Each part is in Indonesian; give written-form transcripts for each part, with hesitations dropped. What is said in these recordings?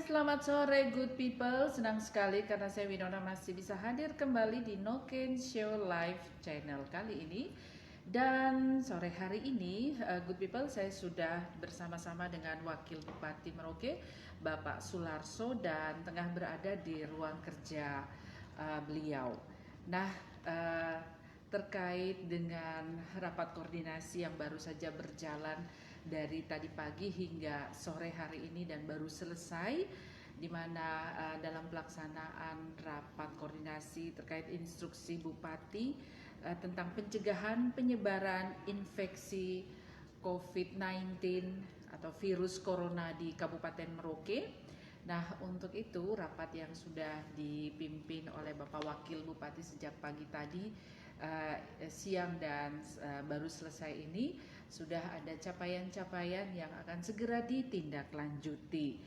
selamat sore good people. Senang sekali karena saya Winona masih bisa hadir kembali di Noken Show Live channel kali ini. Dan sore hari ini good people, saya sudah bersama-sama dengan Wakil Bupati Merauke Bapak Sularso dan tengah berada di ruang kerja beliau. Nah, terkait dengan rapat koordinasi yang baru saja berjalan dari tadi pagi hingga sore hari ini dan baru selesai, di mana dalam pelaksanaan rapat koordinasi terkait instruksi Bupati tentang pencegahan penyebaran infeksi COVID-19 atau virus corona di Kabupaten Merauke. Nah, untuk itu rapat yang sudah dipimpin oleh Bapak Wakil Bupati sejak pagi tadi, siang dan baru selesai ini, sudah ada capaian-capaian yang akan segera ditindaklanjuti.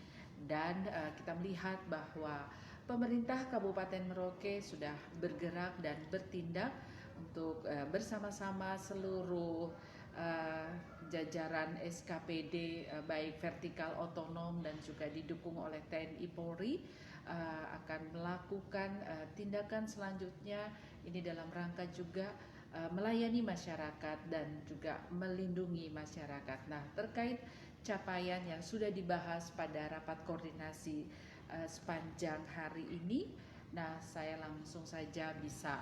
Dan kita melihat bahwa pemerintah Kabupaten Merauke sudah bergerak dan bertindak untuk bersama-sama seluruh jajaran SKPD baik vertikal otonom dan juga didukung oleh TNI Polri akan melakukan tindakan selanjutnya ini dalam rangka juga melayani masyarakat dan juga melindungi masyarakat. Nah, terkait capaian yang sudah dibahas pada rapat koordinasi sepanjang hari ini, nah saya langsung saja bisa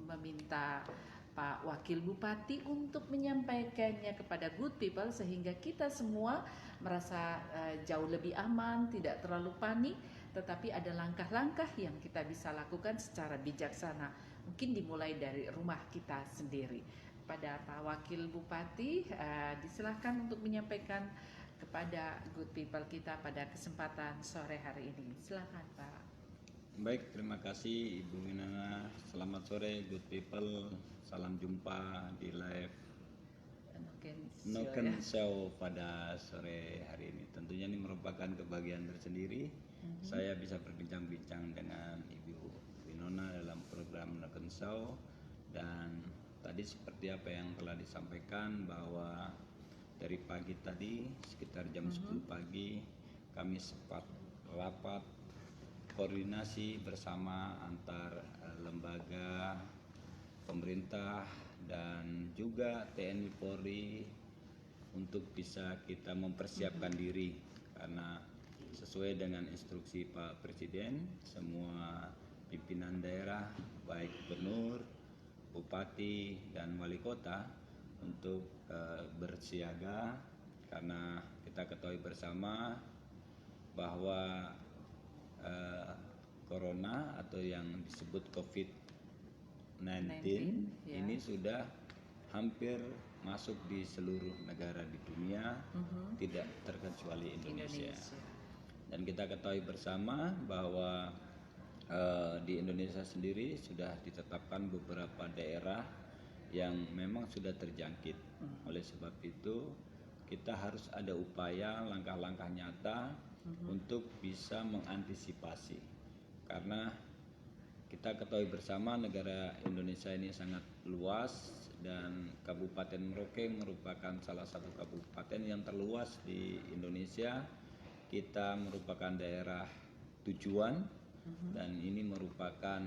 meminta Pak Wakil Bupati untuk menyampaikannya kepada good people sehingga kita semua merasa jauh lebih aman, tidak terlalu panik, tetapi ada langkah-langkah yang kita bisa lakukan secara bijaksana. Mungkin dimulai dari rumah kita sendiri. Pada Pak Wakil Bupati, disilahkan untuk menyampaikan kepada good people kita pada kesempatan sore hari ini. Silakan Pak. Baik, terima kasih Ibu Minana. Selamat sore good people. Salam jumpa di live Noken Show pada sore hari ini. Tentunya ini merupakan kebahagiaan tersendiri. Saya bisa berbincang-bincang dengan Ibu Winona dalam program Noken Show. Dan tadi seperti apa yang telah disampaikan bahwa dari pagi tadi sekitar jam 10 pagi kami sempat rapat koordinasi bersama antar lembaga pemerintah dan juga TNI Polri untuk bisa kita mempersiapkan diri, karena sesuai dengan instruksi Pak Presiden, semua pimpinan daerah baik gubernur, bupati dan wali kota untuk bersiaga, karena kita ketahui bersama bahwa corona atau yang disebut COVID-19 ya. Ini sudah hampir masuk di seluruh negara di dunia, tidak terkecuali Indonesia. Dan kita ketahui bersama bahwa di Indonesia sendiri sudah ditetapkan beberapa daerah yang memang sudah terjangkit. Oleh sebab itu kita harus ada upaya langkah-langkah nyata untuk bisa mengantisipasi, karena kita ketahui bersama negara Indonesia ini sangat luas dan Kabupaten Merauke merupakan salah satu kabupaten yang terluas di Indonesia. Kita merupakan daerah tujuan dan ini merupakan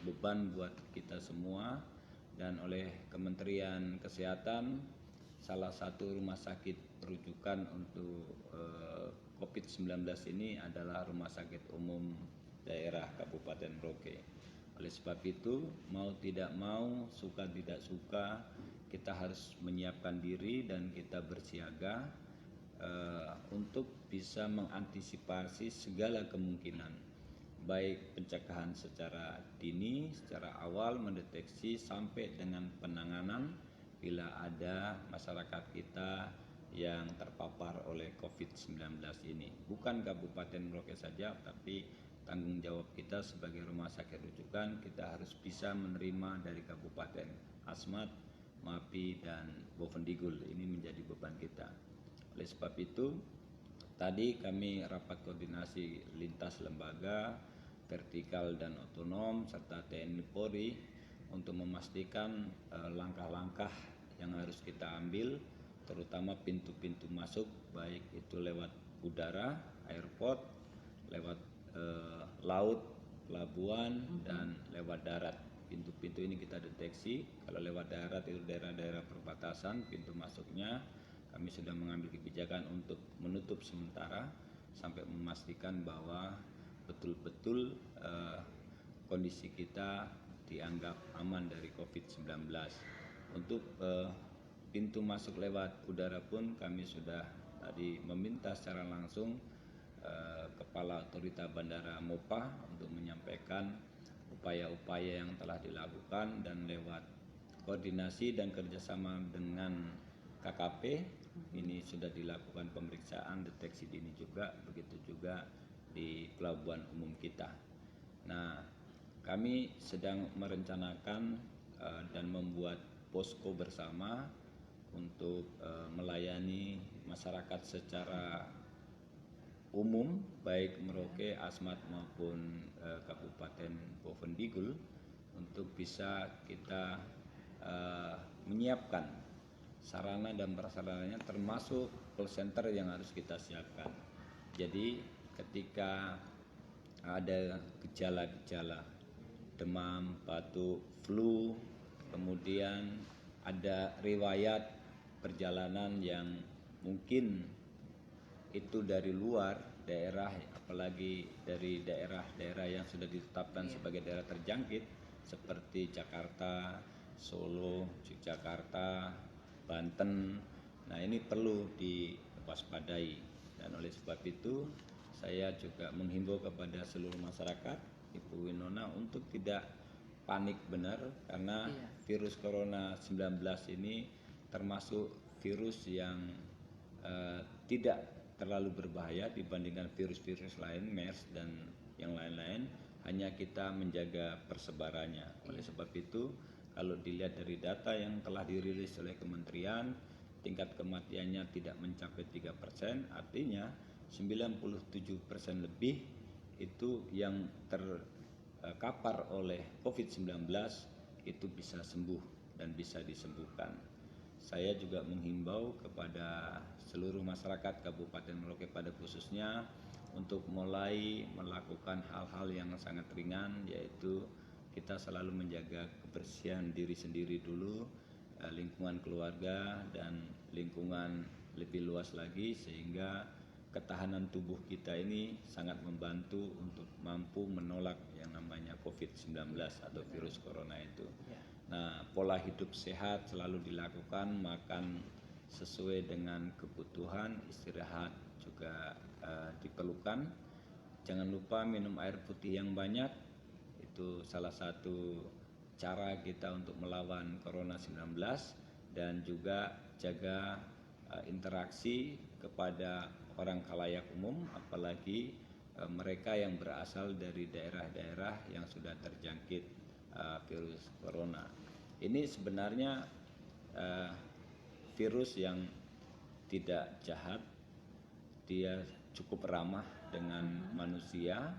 beban buat kita semua, dan oleh Kementerian Kesehatan salah satu rumah sakit rujukan untuk COVID-19 ini adalah Rumah Sakit Umum Daerah Kabupaten Merauke. Oleh sebab itu, mau tidak mau, suka tidak suka, kita harus menyiapkan diri dan kita bersiaga untuk bisa mengantisipasi segala kemungkinan, baik pencegahan secara dini, secara awal mendeteksi sampai dengan penanganan bila ada masyarakat kita yang terpapar oleh COVID-19 ini. Bukan Kabupaten Merauke saja, tapi tanggung jawab kita sebagai rumah sakit rujukan, kita harus bisa menerima dari Kabupaten Asmat, Mapi, dan Bovendigul. Ini menjadi beban kita. Oleh sebab itu, tadi kami rapat koordinasi lintas lembaga, vertikal dan otonom, serta TNI Polri untuk memastikan langkah-langkah yang harus kita ambil terutama pintu-pintu masuk, baik itu lewat udara, airport, lewat laut, pelabuhan, dan lewat darat. Pintu-pintu ini kita deteksi. Kalau lewat darat itu daerah-daerah perbatasan, pintu masuknya kami sudah mengambil kebijakan untuk menutup sementara sampai memastikan bahwa betul-betul kondisi kita dianggap aman dari COVID-19. Untuk pintu masuk lewat udara pun kami sudah tadi meminta secara langsung Kepala Otorita Bandara Mopa untuk menyampaikan upaya-upaya yang telah dilakukan, dan lewat koordinasi dan kerjasama dengan KKP ini sudah dilakukan pemeriksaan deteksi dini juga, begitu juga di pelabuhan umum kita. Nah, kami sedang merencanakan dan membuat posko bersama untuk melayani masyarakat secara umum, baik Merauke, Asmat maupun Kabupaten Bovendigul, untuk bisa kita menyiapkan sarana dan prasarananya, termasuk call center yang harus kita siapkan. Jadi ketika ada gejala-gejala demam, batuk, flu, kemudian ada riwayat perjalanan yang mungkin itu dari luar daerah, apalagi dari daerah-daerah yang sudah ditetapkan sebagai daerah terjangkit seperti Jakarta, Solo, Yogyakarta, Banten. Nah, ini perlu diwaspadai, dan oleh sebab itu saya juga menghimbau kepada seluruh masyarakat, Ibu Winona, untuk tidak panik benar, karena virus corona 19 ini termasuk virus yang tidak terlalu berbahaya dibandingkan virus-virus lain, MERS dan yang lain-lain. Hanya kita menjaga persebarannya. Oleh sebab itu, kalau dilihat dari data yang telah dirilis oleh kementerian, tingkat kematiannya tidak mencapai 3%, artinya 97% lebih itu yang terkapar oleh COVID-19 itu bisa sembuh dan bisa disembuhkan. Saya juga menghimbau kepada seluruh masyarakat Kabupaten Merauke pada khususnya untuk mulai melakukan hal-hal yang sangat ringan, yaitu kita selalu menjaga kebersihan diri sendiri dulu, lingkungan keluarga, dan lingkungan lebih luas lagi, sehingga ketahanan tubuh kita ini sangat membantu untuk mampu menolak yang namanya COVID-19 atau virus corona itu. Nah, pola hidup sehat selalu dilakukan, makan sesuai dengan kebutuhan, istirahat juga diperlukan. Jangan lupa minum air putih yang banyak, itu salah satu cara kita untuk melawan Corona 19, dan juga jaga interaksi kepada orang khalayak umum, apalagi mereka yang berasal dari daerah-daerah yang sudah terjangkit virus corona. Ini sebenarnya virus yang tidak jahat, dia cukup ramah dengan manusia.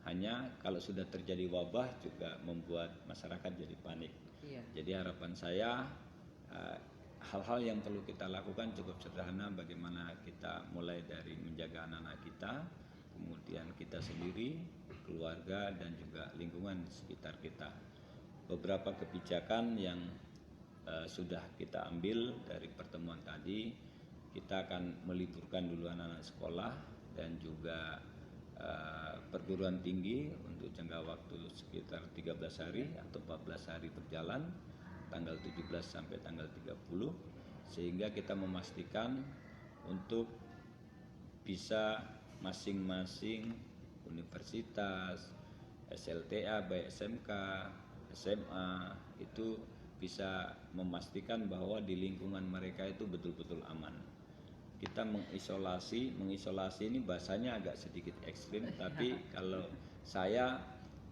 Hanya kalau sudah terjadi wabah juga membuat masyarakat jadi panik. Jadi harapan saya, hal-hal yang perlu kita lakukan cukup sederhana, bagaimana kita mulai dari menjaga anak-anak kita, kemudian kita sendiri, keluarga, dan juga lingkungan di sekitar kita. Beberapa kebijakan yang sudah kita ambil dari pertemuan tadi, kita akan meliburkan dulu anak-anak sekolah dan juga perguruan tinggi untuk jangka waktu sekitar 13 hari atau 14 hari berjalan, tanggal 17 sampai tanggal 30, sehingga kita memastikan untuk bisa masing-masing universitas, SLTA, baik SMK, SMA, itu bisa memastikan bahwa di lingkungan mereka itu betul-betul aman. Kita mengisolasi ini bahasanya agak sedikit ekstrim, tapi kalau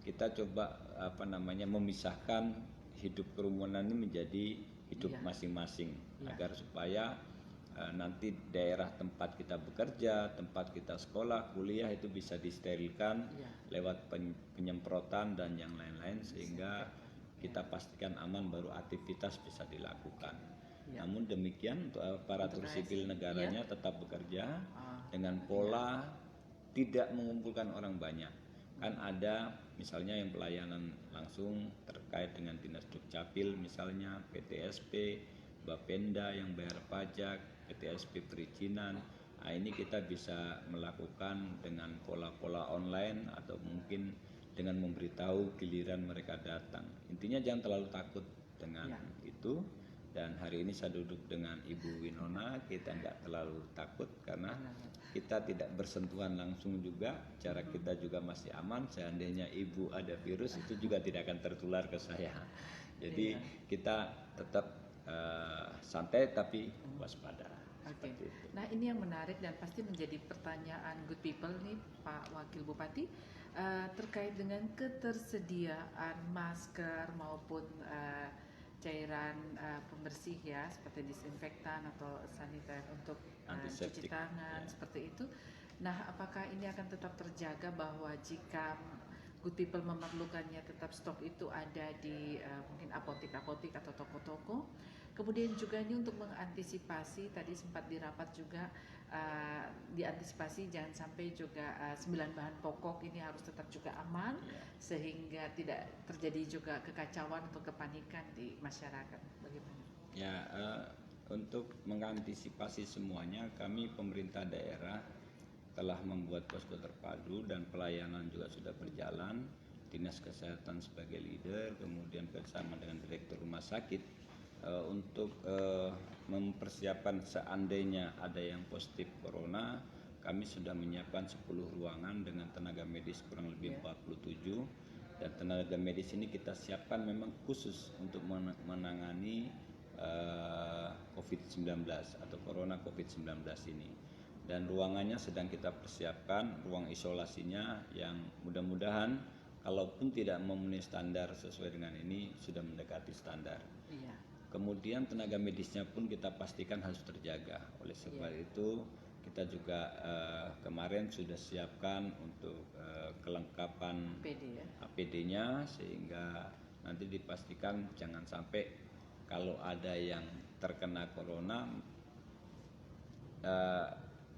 kita coba memisahkan hidup kerumunan ini menjadi hidup masing-masing, agar supaya nanti daerah tempat kita bekerja, tempat kita sekolah, kuliah itu bisa disterilkan lewat penyemprotan dan yang lain-lain, sehingga kita pastikan aman baru aktivitas bisa dilakukan. Ya. Namun demikian untuk aparatur Untuk sipil ASN, negaranya tetap bekerja Ah, dengan pola tidak mengumpulkan orang banyak. Kan ada misalnya yang pelayanan langsung terkait dengan Dinas Dukcapil, misalnya PTSP, Bapenda yang bayar pajak, PTSP perizinan. Nah, ini kita bisa melakukan dengan pola-pola online atau mungkin dengan memberitahu giliran mereka datang. Intinya jangan terlalu takut dengan itu. Dan hari ini saya duduk dengan Ibu Winona, kita nggak terlalu takut karena kita tidak bersentuhan langsung juga, jarak kita juga masih aman. Seandainya Ibu ada virus itu juga tidak akan tertular ke saya. Jadi kita tetap santai tapi waspada. Oke. Nah, ini yang menarik dan pasti menjadi pertanyaan good people nih Pak Wakil Bupati, terkait dengan ketersediaan masker maupun cairan pembersih ya, seperti disinfektan atau saniter untuk cuci Antiseptik. tangan seperti itu. Nah, apakah ini akan tetap terjaga bahwa jika good people memerlukannya tetap stok itu ada di mungkin apotek-apotek atau toko-toko. Kemudian juga ini untuk mengantisipasi, tadi sempat dirapat juga diantisipasi jangan sampai juga 9 bahan pokok ini harus tetap juga aman sehingga tidak terjadi juga kekacauan atau kepanikan di masyarakat. Bagaimana? Ya, untuk mengantisipasi semuanya, kami pemerintah daerah telah membuat posko terpadu dan pelayanan juga sudah berjalan. Dinas Kesehatan sebagai leader, kemudian bersama dengan Direktur Rumah Sakit untuk mempersiapkan seandainya ada yang positif corona. Kami sudah menyiapkan 10 ruangan dengan tenaga medis kurang lebih 47, dan tenaga medis ini kita siapkan memang khusus untuk menangani COVID-19 atau corona COVID-19 ini. Dan ruangannya sedang kita persiapkan, ruang isolasinya yang mudah-mudahan kalaupun tidak memenuhi standar sesuai dengan ini sudah mendekati standar. Iya. Kemudian tenaga medisnya pun kita pastikan harus terjaga. Oleh sebab itu kita juga kemarin sudah siapkan untuk kelengkapan APD-nya sehingga nanti dipastikan jangan sampai kalau ada yang terkena corona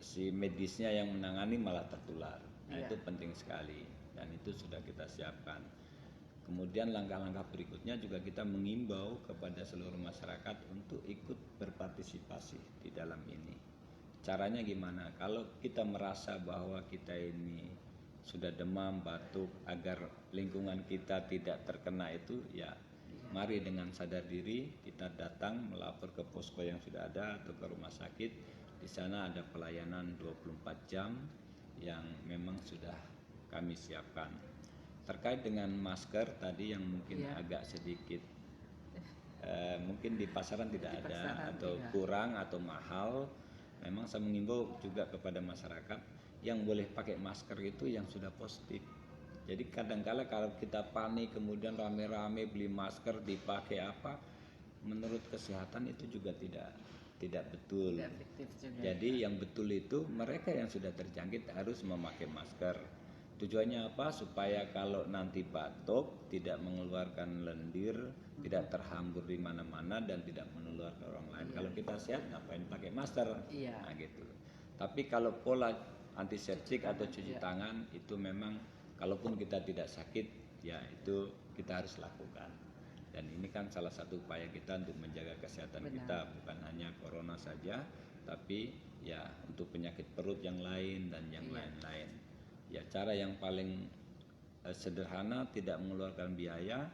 si medisnya yang menangani malah tertular. Nah, itu penting sekali dan itu sudah kita siapkan. Kemudian langkah-langkah berikutnya juga kita mengimbau kepada seluruh masyarakat untuk ikut berpartisipasi di dalam ini. Caranya gimana? Kalau kita merasa bahwa kita ini sudah demam, batuk, agar lingkungan kita tidak terkena itu, ya mari dengan sadar diri kita datang melapor ke posko yang sudah ada atau ke rumah sakit. Di sana ada pelayanan 24 jam yang memang sudah kami siapkan. Terkait dengan masker tadi yang mungkin agak sedikit mungkin di pasaran tidak ada atau kurang atau mahal, memang saya mengimbau juga kepada masyarakat yang boleh pakai masker itu yang sudah positif. Jadi kadang-kala kalau kita panik kemudian rame-rame beli masker dipakai apa, menurut kesehatan itu juga tidak betul. Jadi yang betul itu mereka yang sudah terjangkit harus memakai masker. Tujuannya apa? Supaya kalau nanti batuk tidak mengeluarkan lendir, tidak terhambur di mana-mana dan tidak menular ke orang lain. Kalau kita sehat ngapain pakai masker? Nah gitu. Tapi kalau pola antiseptik atau cuci tangan itu memang kalaupun kita tidak sakit ya itu kita harus lakukan. Dan ini kan salah satu upaya kita untuk menjaga kesehatan kita, bukan hanya corona saja, tapi ya untuk penyakit perut yang lain dan yang lain-lain. Ya cara yang paling sederhana, tidak mengeluarkan biaya.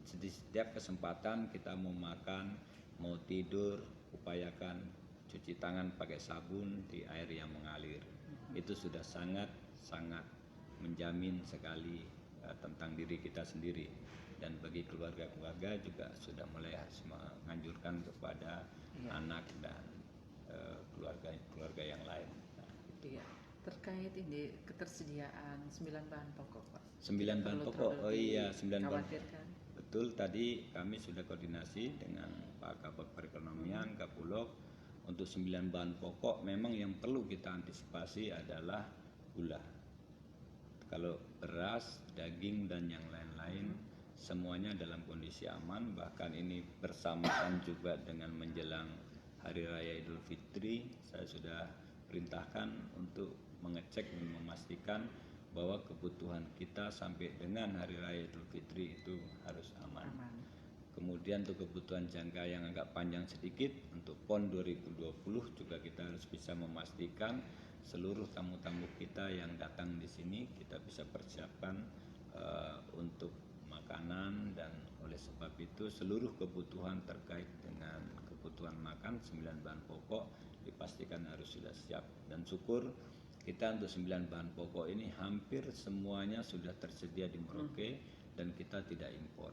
Setiap kesempatan kita mau makan, mau tidur, upayakan cuci tangan pakai sabun di air yang mengalir. Itu sudah sangat menjamin sekali tentang diri kita sendiri. Dan bagi keluarga-keluarga juga sudah mulai harus menganjurkan kepada anak dan keluarga yang lain. Terkait ini ketersediaan 9 bahan pokok, Pak. 9 bahan pokok. 9 bahan. Khawatirkan. Betul, tadi kami sudah koordinasi dengan Pak Kabag Perekonomian, Kapulog untuk 9 bahan pokok. Memang yang perlu kita antisipasi adalah gula. Kalau beras, daging dan yang lain-lain semuanya dalam kondisi aman. Bahkan ini bersamaan juga dengan menjelang Hari Raya Idul Fitri. Saya sudah perintahkan untuk mengecek dan memastikan bahwa kebutuhan kita sampai dengan Hari Raya Idul Fitri itu harus aman. Kemudian untuk kebutuhan jangka yang agak panjang sedikit, untuk PON 2020 juga kita harus bisa memastikan seluruh tamu-tamu kita yang datang di sini kita bisa persiapkan untuk makanan, dan oleh sebab itu seluruh kebutuhan terkait dengan kebutuhan makan 9 bahan pokok dipastikan harus sudah siap. Dan syukur kita untuk 9 bahan pokok ini hampir semuanya sudah tersedia di Merauke dan kita tidak impor.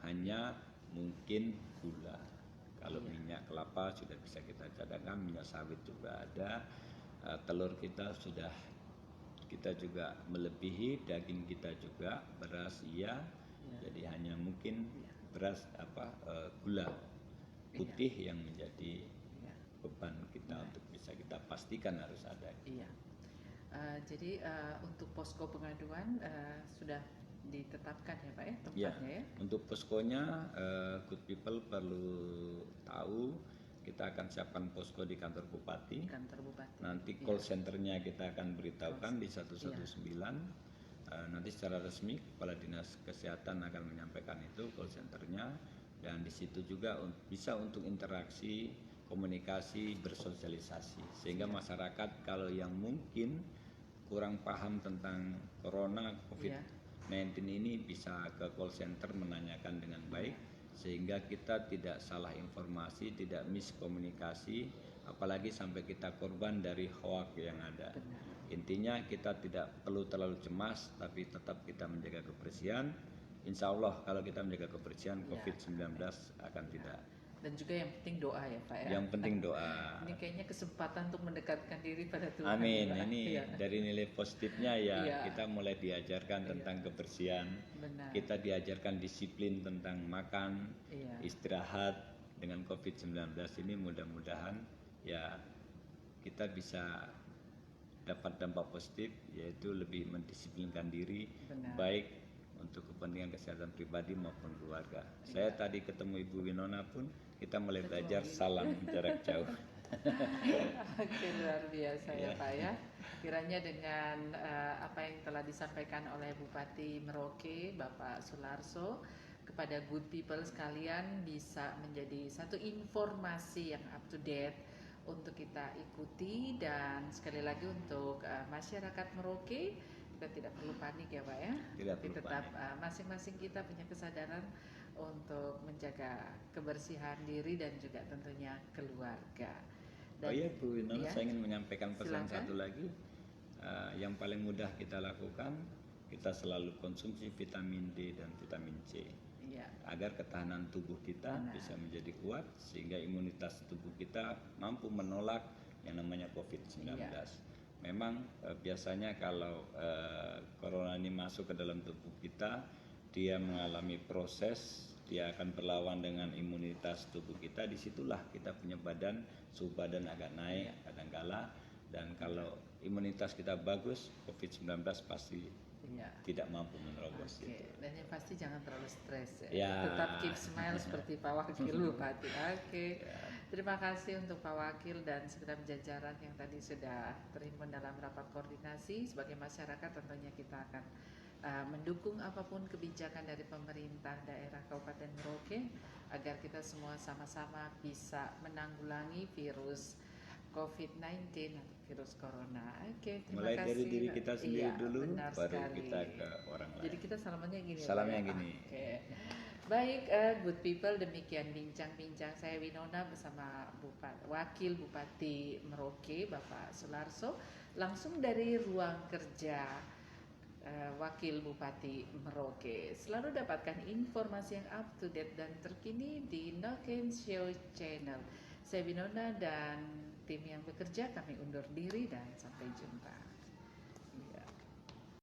Hanya mungkin gula. Kalau minyak kelapa sudah bisa kita cadangkan, minyak sawit juga ada, telur kita sudah, kita juga melebihi, daging kita juga, beras iya. Jadi hanya mungkin beras gula putih yang menjadi beban kita untuk bisa kita pastikan harus ada. Iya. Jadi untuk posko pengaduan sudah ditetapkan ya Pak ya tempatnya ya? Untuk poskonya Good People perlu tahu kita akan siapkan posko di kantor Bupati. Nanti call centernya kita akan beritahukan di 119. Nanti secara resmi Kepala Dinas Kesehatan akan menyampaikan itu call centernya, dan di situ juga bisa untuk interaksi, komunikasi, bersosialisasi sehingga masyarakat kalau yang mungkin kurang paham tentang corona COVID-19 ini bisa ke call center menanyakan dengan baik sehingga kita tidak salah informasi, tidak miskomunikasi, apalagi sampai kita korban dari hoak yang ada. Intinya kita tidak perlu terlalu cemas, tapi tetap kita menjaga kebersihan. Insya Allah kalau kita menjaga kebersihan, COVID-19 akan tidak. Dan juga yang penting doa ya Pak ya. Yang penting doa. Ini kayaknya kesempatan untuk mendekatkan diri pada Tuhan. Amin. Ini dari nilai positifnya kita mulai diajarkan tentang kebersihan. Benar. Kita diajarkan disiplin tentang makan, istirahat. Dengan COVID-19 ini mudah-mudahan ya kita bisa dapat dampak positif, yaitu lebih mendisiplinkan diri. Benar. Baik untuk kepentingan kesehatan pribadi maupun keluarga. Saya tadi ketemu Ibu Winona pun kita mulai belajar salam jarak jauh. Oke, luar biasa ya Pak ya. Kiranya dengan apa yang telah disampaikan oleh Bupati Merauke Bapak Sularso kepada good people sekalian bisa menjadi satu informasi yang up to date untuk kita ikuti, dan sekali lagi untuk masyarakat Merauke kita tidak perlu panik ya Pak ya. Tapi tetap masing-masing kita punya kesadaran untuk menjaga kebersihan diri dan juga tentunya keluarga. Dan, Bu Winona, saya ingin menyampaikan pesan satu lagi. Yang paling mudah kita lakukan, kita selalu konsumsi vitamin D dan vitamin C agar ketahanan tubuh kita bisa menjadi kuat sehingga imunitas tubuh kita mampu menolak yang namanya COVID-19. Memang biasanya kalau corona ini masuk ke dalam tubuh kita, dia mengalami proses, dia akan berlawan dengan imunitas tubuh kita. Disitulah kita punya suhu badan agak naik kadangkala, dan kalau imunitas kita bagus, COVID-19 pasti tidak mampu menerobos. Dan yang pasti jangan terlalu stres ya. Tetap keep smile seperti Pak Wakil Bupati. Terima kasih untuk Pak Wakil dan segenap jajaran yang tadi sudah terhimpun dalam rapat koordinasi. Sebagai masyarakat tentunya kita akan mendukung apapun kebijakan dari pemerintah daerah Kabupaten Merauke agar kita semua sama-sama bisa menanggulangi virus COVID-19 atau virus corona. Terima mulai kasih. Dari diri kita sendiri dulu, baru sekali. kita ke orang lain. Jadi kita salamannya gini. Salamnya gini. Baik, good people, demikian bincang-bincang saya Winona bersama Wakil Bupati Merauke Bapak Sularso langsung dari ruang kerja Wakil Bupati Merauke. Selalu dapatkan informasi yang up to date dan terkini di Noken Show Channel. Saya Winona dan tim yang bekerja kami undur diri dan sampai jumpa.